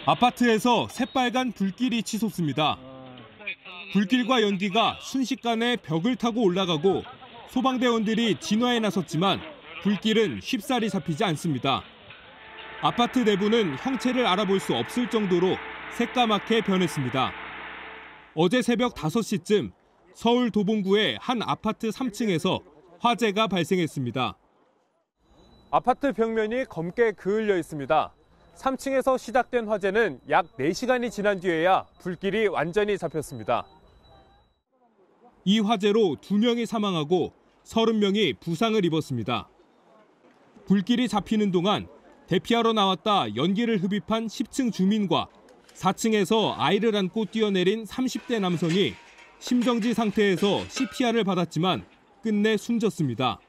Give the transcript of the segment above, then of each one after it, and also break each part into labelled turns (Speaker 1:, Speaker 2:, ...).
Speaker 1: 아파트에서 새빨간 불길이 치솟습니다. 불길과 연기가 순식간에 벽을 타고 올라가고 소방대원들이 진화에 나섰지만 불길은 쉽사리 잡히지 않습니다. 아파트 내부는 형체를 알아볼 수 없을 정도로 새까맣게 변했습니다. 어제 새벽 5시쯤 서울 도봉구의 한 아파트 3층에서 화재가 발생했습니다. 아파트 벽면이 검게 그을려 있습니다. 3층에서 시작된 화재는 약 4시간이 지난 뒤에야 불길이 완전히 잡혔습니다. 이 화재로 2명이 사망하고 30명이 부상을 입었습니다. 불길이 잡히는 동안 대피하러 나왔다 연기를 흡입한 10층 주민과 4층에서 아이를 안고 뛰어내린 30대 남성이 심정지 상태에서 CPR을 받았지만 끝내 숨졌습니다.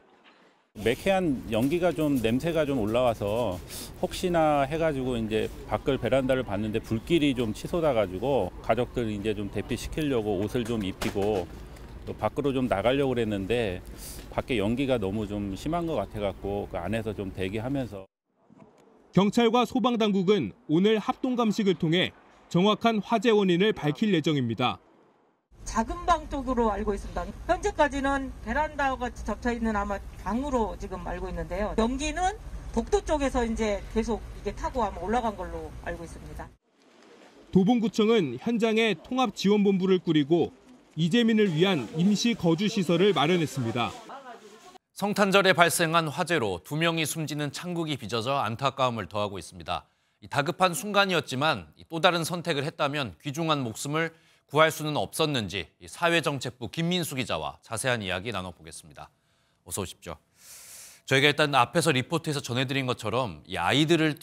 Speaker 2: 매캐한 연기가 좀 냄새가 좀 올라와서 혹시나 해가지고 이제 밖을 베란다를 봤는데 불길이 좀 치솟아가지고 가족들 이제 좀 대피시키려고 옷을 좀 입히고 또 밖으로 좀 나가려고 그랬는데 밖에 연기가 너무 좀 심한 것 같아갖고 그 안에서 좀 대기하면서.
Speaker 1: 경찰과 소방당국은 오늘 합동 감식을 통해 정확한 화재 원인을 밝힐 예정입니다.
Speaker 3: 작은 방 쪽으로 알고 있습니다. 현재까지는 베란다가 접쳐 있는 아마 방으로 지금 알고 있는데요. 연기는 복도 쪽에서 이제 계속 이게 타고 아마 올라간 걸로 알고 있습니다.
Speaker 1: 도봉구청은 현장에 통합지원본부를 꾸리고 이재민을 위한 임시 거주시설을 마련했습니다.
Speaker 4: 성탄절에 발생한 화재로 2명이 숨지는 창국이 빚어져 안타까움을 더하고 있습니다. 다급한 순간이었지만 또 다른 선택을 했다면 귀중한 목숨을 구할 수는 없었는지 사회정책부 김민수 기자와 자세한 이야기 나눠보겠습니다. 어서 오십시오. 저희가 일단 앞에서 리포트에서 전해드린 것처럼 이 아이들을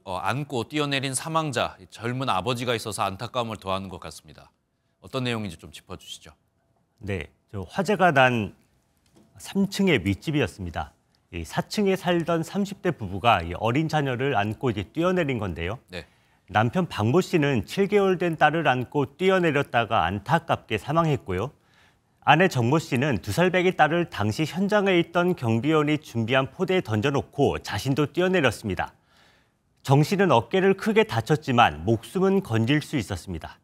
Speaker 4: 안고 뛰어내린 사망자, 젊은 아버지가 있어서 안타까움을 더하는 것 같습니다. 어떤 내용인지 좀 짚어주시죠.
Speaker 5: 네, 화재가 난 3층의 윗집이었습니다. 4층에 살던 30대 부부가 어린 자녀를 안고 뛰어내린 건데요.
Speaker 4: 네.
Speaker 5: 남편 박모 씨는 7개월 된 딸을 안고 뛰어내렸다가 안타깝게 사망했고요. 아내 정모 씨는 2살 배기 딸을 당시 현장에 있던 경비원이 준비한 포대에 던져놓고 자신도 뛰어내렸습니다. 정 씨는 어깨를 크게 다쳤지만 목숨은 건질 수 있었습니다.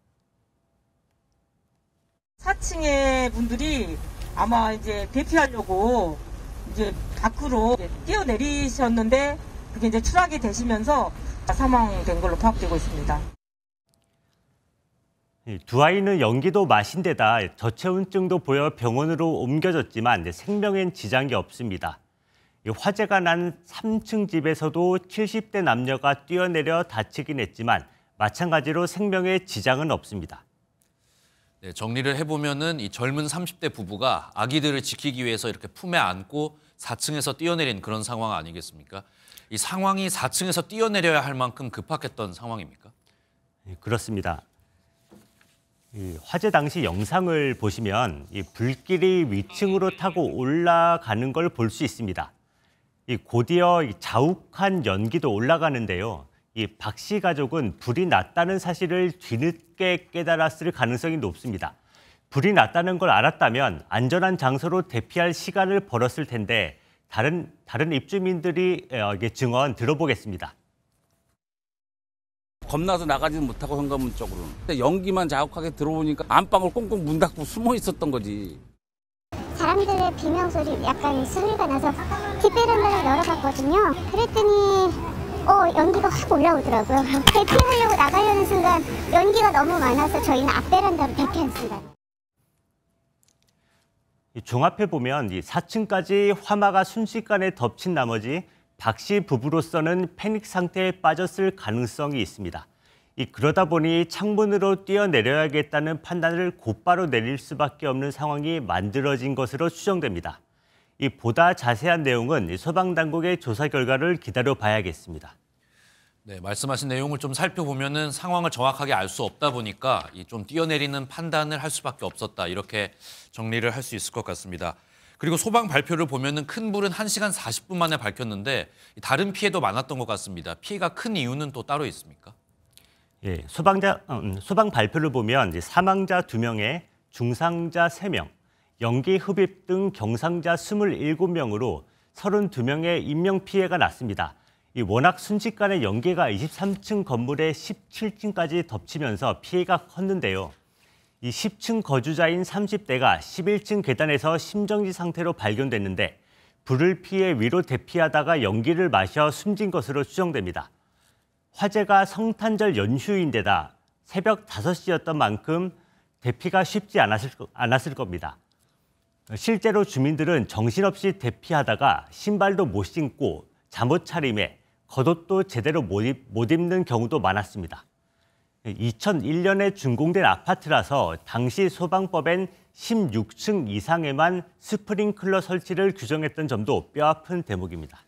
Speaker 3: 4층의 분들이 아마 이제 대피하려고 이제 밖으로 뛰어내리셨는데 그게 이제 추락이 되시면서 사망된 걸로 파악되고 있습니다.
Speaker 5: 두 아이는 연기도 마신 데다 저체온증도 보여 병원으로 옮겨졌지만 생명엔 지장이 없습니다. 화재가 난 3층 집에서도 70대 남녀가 뛰어내려 다치긴 했지만 마찬가지로 생명에 지장은 없습니다.
Speaker 4: 네, 정리를 해보면은 이 젊은 30대 부부가 아기들을 지키기 위해서 이렇게 품에 안고 4층에서 뛰어내린 그런 상황 아니겠습니까? 이 상황이 4층에서 뛰어내려야 할 만큼 급박했던 상황입니까?
Speaker 5: 그렇습니다. 화재 당시 영상을 보시면 불길이 위층으로 타고 올라가는 걸 볼 수 있습니다. 곧이어 자욱한 연기도 올라가는데요. 박 씨 가족은 불이 났다는 사실을 뒤늦게 깨달았을 가능성이 높습니다. 불이 났다는 걸 알았다면 안전한 장소로 대피할 시간을 벌었을 텐데 다른 입주민들이 증언 들어보겠습니다.
Speaker 6: 겁나서 나가지는 못하고 현관문 쪽으로. 연기만 자욱하게 들어오니까 안방을 꽁꽁 문 닫고 숨어 있었던 거지.
Speaker 7: 사람들의 비명소리 약간 소리가 나서 뒷베란다를 열어봤거든요. 그랬더니 연기가 확 올라오더라고요. 대피하려고 나가려는 순간 연기가 너무 많아서 저희는 앞베란다로 대피했습니다.
Speaker 5: 종합해 보면 4층까지 화마가 순식간에 덮친 나머지 박 씨 부부로서는 패닉 상태에 빠졌을 가능성이 있습니다. 그러다 보니 창문으로 뛰어내려야겠다는 판단을 곧바로 내릴 수밖에 없는 상황이 만들어진 것으로 추정됩니다. 보다 자세한 내용은 소방당국의 조사 결과를 기다려봐야겠습니다.
Speaker 4: 네, 말씀하신 내용을 좀 살펴보면은 상황을 정확하게 알 수 없다 보니까 좀 뛰어내리는 판단을 할 수밖에 없었다. 이렇게 정리를 할 수 있을 것 같습니다. 그리고 소방 발표를 보면은 큰 불은 1시간 40분 만에 밝혔는데 다른 피해도 많았던 것 같습니다. 피해가 큰 이유는 또 따로 있습니까?
Speaker 5: 예, 소방 발표를 보면 사망자 2명에 중상자 3명, 연기 흡입 등 경상자 27명으로 32명의 인명 피해가 났습니다. 워낙 순식간에 연기가 23층 건물의 17층까지 덮치면서 피해가 컸는데요. 이 10층 거주자인 30대가 11층 계단에서 심정지 상태로 발견됐는데 불을 피해 위로 대피하다가 연기를 마셔 숨진 것으로 추정됩니다. 화재가 성탄절 연휴인데다 새벽 5시였던 만큼 대피가 쉽지 않았을 겁니다. 실제로 주민들은 정신없이 대피하다가 신발도 못 신고 잠옷 차림에 겉옷도 제대로 못 입는 경우도 많았습니다. 2001년에 준공된 아파트라서 당시 소방법엔 16층 이상에만 스프링클러 설치를 규정했던 점도 뼈아픈 대목입니다.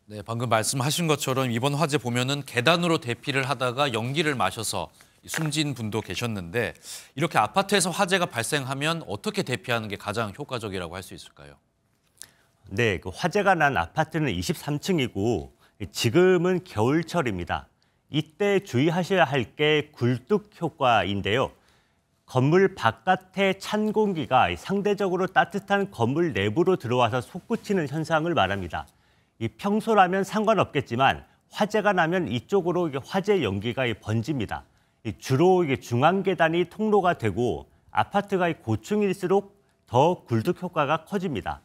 Speaker 4: 네, 방금 말씀하신 것처럼 이번 화재 보면은 계단으로 대피를 하다가 연기를 마셔서 숨진 분도 계셨는데 이렇게 아파트에서 화재가 발생하면 어떻게 대피하는 게 가장 효과적이라고 할 수 있을까요?
Speaker 5: 네, 화재가 난 아파트는 23층이고 지금은 겨울철입니다. 이때 주의하셔야 할 게 굴뚝 효과인데요. 건물 바깥의 찬 공기가 상대적으로 따뜻한 건물 내부로 들어와서 솟구치는 현상을 말합니다. 평소라면 상관없겠지만 화재가 나면 이쪽으로 화재 연기가 번집니다. 주로 중앙 계단이 통로가 되고 아파트가 고층일수록 더 굴뚝 효과가 커집니다.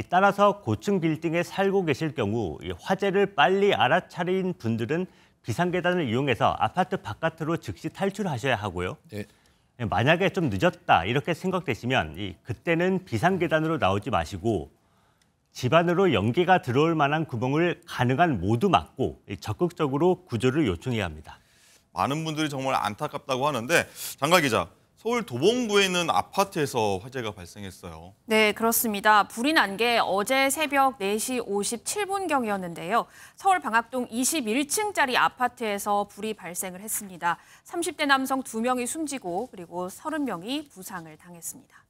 Speaker 5: 따라서 고층 빌딩에 살고 계실 경우 화재를 빨리 알아차린 분들은 비상계단을 이용해서 아파트 바깥으로 즉시 탈출하셔야 하고요.
Speaker 4: 네.
Speaker 5: 만약에 좀 늦었다 이렇게 생각되시면 그때는 비상계단으로 나오지 마시고 집 안으로 연기가 들어올 만한 구멍을 가능한 모두 막고 적극적으로 구조를 요청해야 합니다.
Speaker 8: 많은 분들이 정말 안타깝다고 하는데 장가 기자, 서울 도봉구에 있는 아파트에서 화재가 발생했어요.
Speaker 9: 네, 그렇습니다. 불이 난 게 어제 새벽 4시 57분경이었는데요. 서울 방학동 21층짜리 아파트에서 불이 발생을 했습니다. 30대 남성 2명이 숨지고 그리고 30명이 부상을 당했습니다.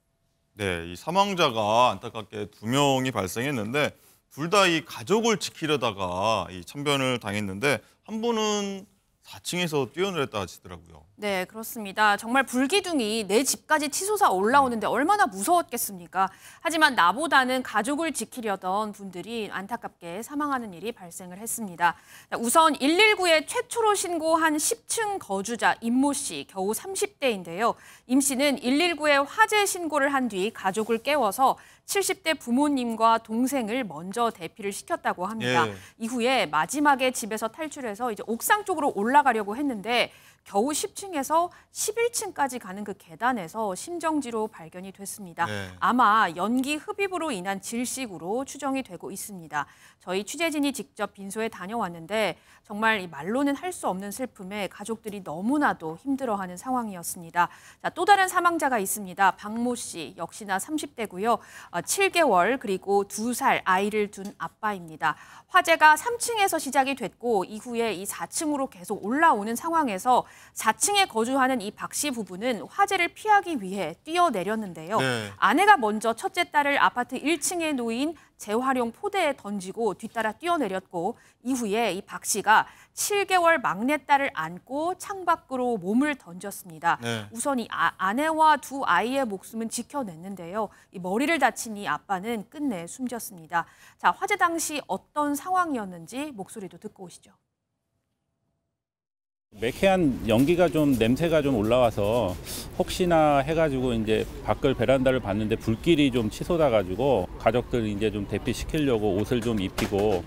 Speaker 8: 네, 이 사망자가 안타깝게 2명이 발생했는데 둘 다 이 가족을 지키려다가 이 참변을 당했는데 한 분은 4층에서 뛰어내렸다 하시더라고요.
Speaker 9: 네, 그렇습니다. 정말 불기둥이 내 집까지 치솟아 올라오는데 얼마나 무서웠겠습니까? 하지만 나보다는 가족을 지키려던 분들이 안타깝게 사망하는 일이 발생을 했습니다. 우선 119에 최초로 신고한 10층 거주자 임모 씨, 겨우 30대인데요. 임 씨는 119에 화재 신고를 한 뒤 가족을 깨워서 70대 부모님과 동생을 먼저 대피를 시켰다고 합니다.
Speaker 8: 예.
Speaker 9: 이후에 마지막에 집에서 탈출해서 이제 옥상 쪽으로 올라가려고 했는데 겨우 10층에서 11층까지 가는 그 계단에서 심정지로 발견이 됐습니다.
Speaker 8: 네.
Speaker 9: 아마 연기 흡입으로 인한 질식으로 추정이 되고 있습니다. 저희 취재진이 직접 빈소에 다녀왔는데 정말 이 말로는 할 수 없는 슬픔에 가족들이 너무나도 힘들어하는 상황이었습니다. 자, 또 다른 사망자가 있습니다. 박모 씨, 역시나 30대고요. 7개월 그리고 2살 아이를 둔 아빠입니다. 화재가 3층에서 시작이 됐고 이후에 이 4층으로 계속 올라오는 상황에서 4층에 거주하는 이 박 씨 부부는 화재를 피하기 위해 뛰어내렸는데요.
Speaker 8: 네.
Speaker 9: 아내가 먼저 첫째 딸을 아파트 1층에 놓인 재활용 포대에 던지고 뒤따라 뛰어내렸고 이후에 이 박 씨가 7개월 막내딸을 안고 창밖으로 몸을 던졌습니다.
Speaker 8: 네.
Speaker 9: 우선 이 아내와 2 아이의 목숨은 지켜냈는데요. 이 머리를 다친 이 아빠는 끝내 숨졌습니다. 자, 화재 당시 어떤 상황이었는지 목소리도 듣고 오시죠.
Speaker 2: 매캐한 연기가 좀 냄새가 좀 올라와서 혹시나 해가지고 이제 밖을 베란다를 봤는데 불길이 좀 치솟아가지고 가족들 이제 좀 대피시키려고 옷을 좀 입히고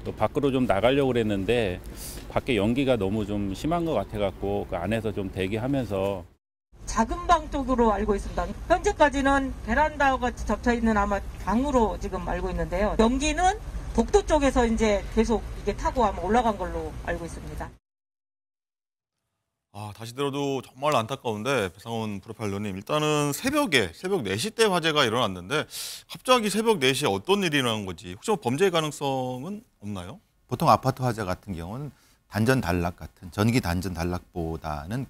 Speaker 2: 또 밖으로 좀 나가려고 그랬는데 밖에 연기가 너무 좀 심한 것 같아갖고 그 안에서 좀 대기하면서
Speaker 3: 작은 방 쪽으로 알고 있습니다. 현재까지는 베란다가 접쳐 있는 아마 방으로 지금 알고 있는데요. 연기는 복도 쪽에서 이제 계속 이게 타고 아마 올라간 걸로 알고 있습니다.
Speaker 8: 다시 들어도 정말 안타까운데 배상훈 프로파일러님, 일단은 새벽 4시 때 화재가 일어났는데 갑자기 새벽 4시에 어떤 일이 일어난 건지 혹시 범죄 가능성은 없나요?
Speaker 10: 보통 아파트 화재 같은 경우는 단전 단락 같은 전기 단전 단락보다는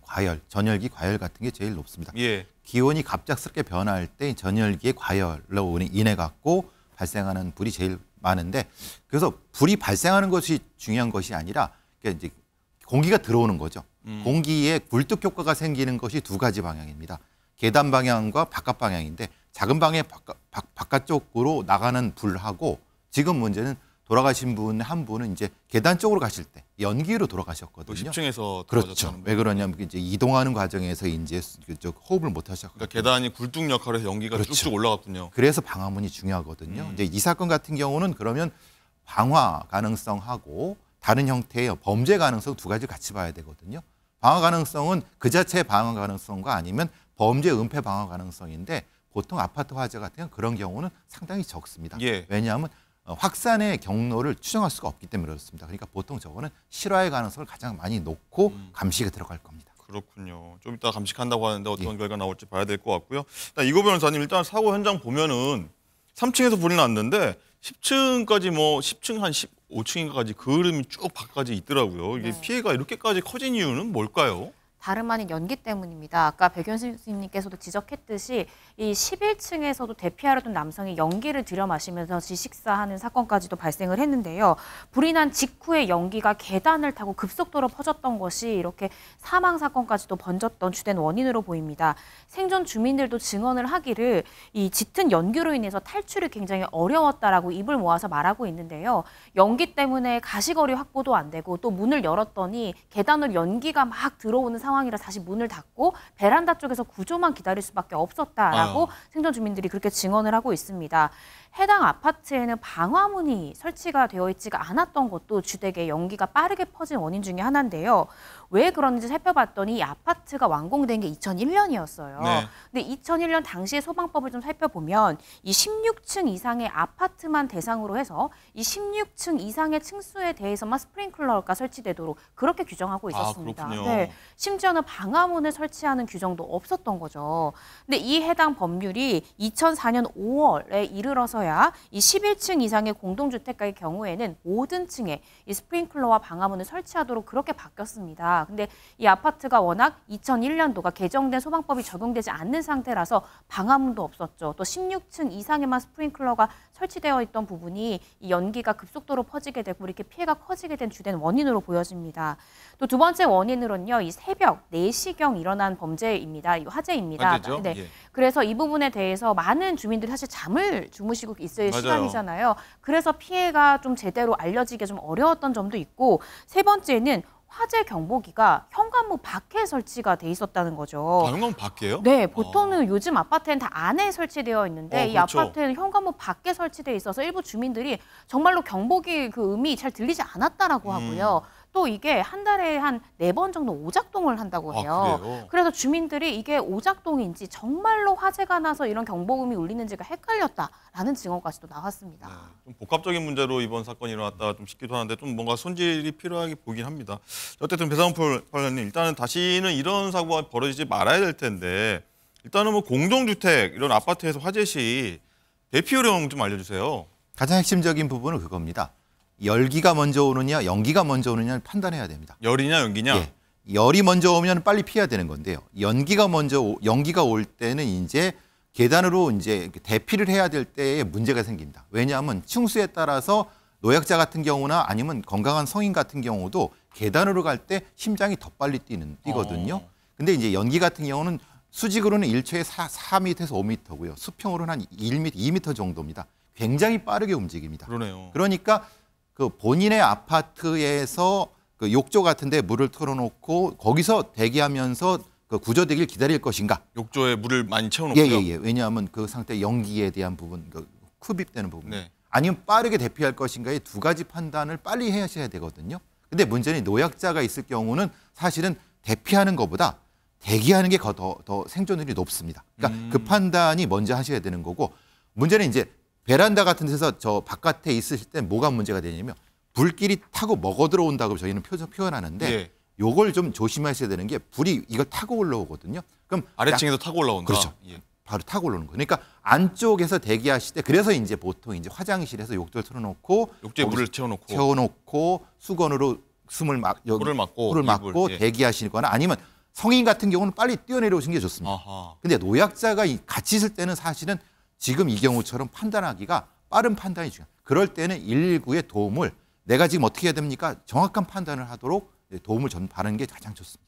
Speaker 10: 전열기 과열 같은 게 제일 높습니다.
Speaker 8: 예.
Speaker 10: 기온이 갑작스럽게 변할 때 전열기의 과열로 인해 갖고 발생하는 불이 제일 많은데 그래서 불이 발생하는 것이 중요한 것이 아니라 이제 공기가 들어오는 거죠. 공기에 굴뚝 효과가 생기는 것이 2가지 방향입니다. 계단 방향과 바깥 방향인데 작은 방의 바깥쪽으로 나가는 불하고 지금 문제는 돌아가신 분 한 분은 이제 계단 쪽으로 가실 때 연기로 돌아가셨거든요.
Speaker 8: 10층에서
Speaker 10: 그렇죠. 왜 그러냐면 이제 이동하는 과정에서 이제 호흡을 못 하셨고.
Speaker 8: 그러니까 계단이 굴뚝 역할을 해서 연기가
Speaker 10: 그렇죠.
Speaker 8: 쭉쭉 올라갔군요.
Speaker 10: 그래서 방화문이 중요하거든요. 이제 이 사건 같은 경우는 그러면 방화 가능성하고 다른 형태의 범죄 가능성 두 가지 같이 봐야 되거든요. 방화 가능성은 그 자체의 방화 가능성과 아니면 범죄 은폐 방화 가능성인데 보통 아파트 화재 같은 경우는 그런 경우는 상당히 적습니다.
Speaker 8: 예.
Speaker 10: 왜냐하면 확산의 경로를 추정할 수가 없기 때문에 그렇습니다. 그러니까 보통 저거는 실화의 가능성을 가장 많이 놓고 감식에 들어갈 겁니다.
Speaker 8: 그렇군요. 좀 이따 감식한다고 하는데 어떤
Speaker 10: 예.
Speaker 8: 결과 나올지 봐야 될 것 같고요. 일단 이거 변호사님 일단 사고 현장 보면은 3층에서 불이 났는데 10층까지 뭐 10층 한 15층인가까지 그 흐름이 쭉 밖까지 있더라고요. 이게
Speaker 9: 네.
Speaker 8: 피해가 이렇게까지 커진 이유는 뭘까요?
Speaker 9: 다름 아닌 연기 때문입니다. 아까 백윤 교수님께서도 지적했듯이 이 11층에서도 대피하려던 남성이 연기를 들여 마시면서 질식사하는 사건까지도 발생을 했는데요. 불이 난 직후에 연기가 계단을 타고 급속도로 퍼졌던 것이 이렇게 사망 사건까지도 번졌던 주된 원인으로 보입니다. 생존 주민들도 증언을 하기를 이 짙은 연기로 인해서 탈출이 굉장히 어려웠다라고 입을 모아서 말하고 있는데요. 연기 때문에 가시거리 확보도 안 되고 또 문을 열었더니 계단으로 연기가 막 들어오는 상황이라 다시 문을 닫고 베란다 쪽에서 구조만 기다릴 수밖에 없었다라고 생존 주민들이 그렇게 증언을 하고 있습니다. 해당 아파트에는 방화문이 설치가 되어 있지가 않았던 것도 주택에 연기가 빠르게 퍼진 원인 중에 하나인데요. 왜 그런지 살펴봤더니 이 아파트가 완공된 게 2001년이었어요.
Speaker 8: 네.
Speaker 9: 근데 2001년 당시의 소방법을 좀 살펴보면 이 16층 이상의 아파트만 대상으로 해서 이 16층 이상의 층수에 대해서만 스프링클러가 설치되도록 그렇게 규정하고 있었습니다.
Speaker 8: 그렇군요.
Speaker 9: 네, 심지어는 방화문을 설치하는 규정도 없었던 거죠. 근데 이 해당 법률이 2004년 5월에 이르러서야 이 11층 이상의 공동주택가의 경우에는 모든 층에 이 스프링클러와 방화문을 설치하도록 그렇게 바뀌었습니다. 근데 이 아파트가 워낙 2001년도가 개정된 소방법이 적용되지 않는 상태라서 방화문도 없었죠. 또 16층 이상에만 스프링클러가 설치되어 있던 부분이 이 연기가 급속도로 퍼지게 되고 이렇게 피해가 커지게 된 주된 원인으로 보여집니다. 또 두 번째 원인으로는요, 이 새벽 4시경 일어난 범죄입니다. 이 화재입니다.
Speaker 8: 화재죠?
Speaker 9: 네.
Speaker 8: 예.
Speaker 9: 그래서 이 부분에 대해서 많은 주민들이 사실 잠을 주무시고 있을
Speaker 8: 맞아요.
Speaker 9: 시간이잖아요. 그래서 피해가 좀 제대로 알려지기 좀 어려웠던 점도 있고, 세 번째는 화재 경보기가 현관문 밖에 설치가 돼 있었다는 거죠.
Speaker 8: 현관문 밖에요?
Speaker 9: 네, 보통은 요즘 아파트는 다 안에 설치되어 있는데 이
Speaker 8: 그렇죠.
Speaker 9: 아파트는 현관문 밖에 설치돼 있어서 일부 주민들이 정말로 경보기 그 음이 잘 들리지 않았다라고 하고요. 또 이게 한 달에 한 4번 정도 오작동을 한다고 해요.
Speaker 8: 그래요?
Speaker 9: 그래서 주민들이 이게 오작동인지 정말로 화재가 나서 이런 경보음이 울리는지가 헷갈렸다라는 증언까지도 나왔습니다.
Speaker 8: 네, 좀 복합적인 문제로 이번 사건이 일어났다 좀 싶기도 하는데 좀 뭔가 손질이 필요하게 보긴 합니다. 어쨌든 배상훈 판사님, 일단은 다시는 이런 사고가 벌어지지 말아야 될 텐데 일단은 뭐 공동주택 이런 아파트에서 화재 시 대피 요령 좀 알려주세요.
Speaker 10: 가장 핵심적인 부분은 그겁니다. 열기가 먼저 오느냐 연기가 먼저 오느냐를 판단해야 됩니다.
Speaker 8: 열이냐 연기냐?
Speaker 10: 예. 열이 먼저 오면 빨리 피해야 되는 건데요. 연기가 올 때는 이제 계단으로 이제 대피를 해야 될 때에 문제가 생깁니다. 왜냐하면 층수에 따라서 노약자 같은 경우나 아니면 건강한 성인 같은 경우도 계단으로 갈 때 심장이 더 빨리 뛰거든요. 근데 이제 연기 같은 경우는 수직으로는 1초에 4m에서 5m고요. 수평으로는 한 1m, 2m 정도입니다. 굉장히 빠르게 움직입니다.
Speaker 8: 그러네요.
Speaker 10: 그러니까 그 본인의 아파트에서 그 욕조 같은데 물을 틀어놓고 거기서 대기하면서 그 구조되길 기다릴 것인가?
Speaker 8: 욕조에 물을 많이 채워놓고요.
Speaker 10: 예. 왜냐하면 그 상태 연기에 대한 부분, 그 흡입되는 부분.
Speaker 8: 네.
Speaker 10: 아니면 빠르게 대피할 것인가의 두 가지 판단을 빨리 하셔야 되거든요. 근데 문제는 노약자가 있을 경우는 사실은 대피하는 것보다 대기하는 게 더 생존율이 높습니다. 그러니까 그 판단이 먼저 하셔야 되는 거고, 문제는 이제 베란다 같은 데서 저 바깥에 있으실 때 뭐가 문제가 되냐면 불길이 타고 먹어 들어온다고 저희는 표현하는데
Speaker 8: 예.
Speaker 10: 요걸 좀 조심하셔야 되는 게 불이 이걸 타고 올라오거든요. 그럼
Speaker 8: 아래층에서 타고 올라온다.
Speaker 10: 그렇죠.
Speaker 8: 예.
Speaker 10: 바로 타고 올라오는 거예요. 그러니까 안쪽에서 대기하실 때 그래서 이제 보통 이제 화장실에서 욕조를 틀어놓고
Speaker 8: 욕조에 물을 채워놓고
Speaker 10: 채워놓고 수건으로
Speaker 8: 코를 막고
Speaker 10: 입을, 대기하시거나 아니면 성인 같은 경우는 빨리 뛰어내려오시는 게 좋습니다.
Speaker 8: 아하.
Speaker 10: 근데 노약자가 같이 있을 때는 사실은 지금 이 경우처럼 판단하기가 빠른 판단이 중요해요. 그럴 때는 119의 도움을 내가 지금 어떻게 해야 됩니까? 정확한 판단을 하도록 도움을 받는 게 가장 좋습니다.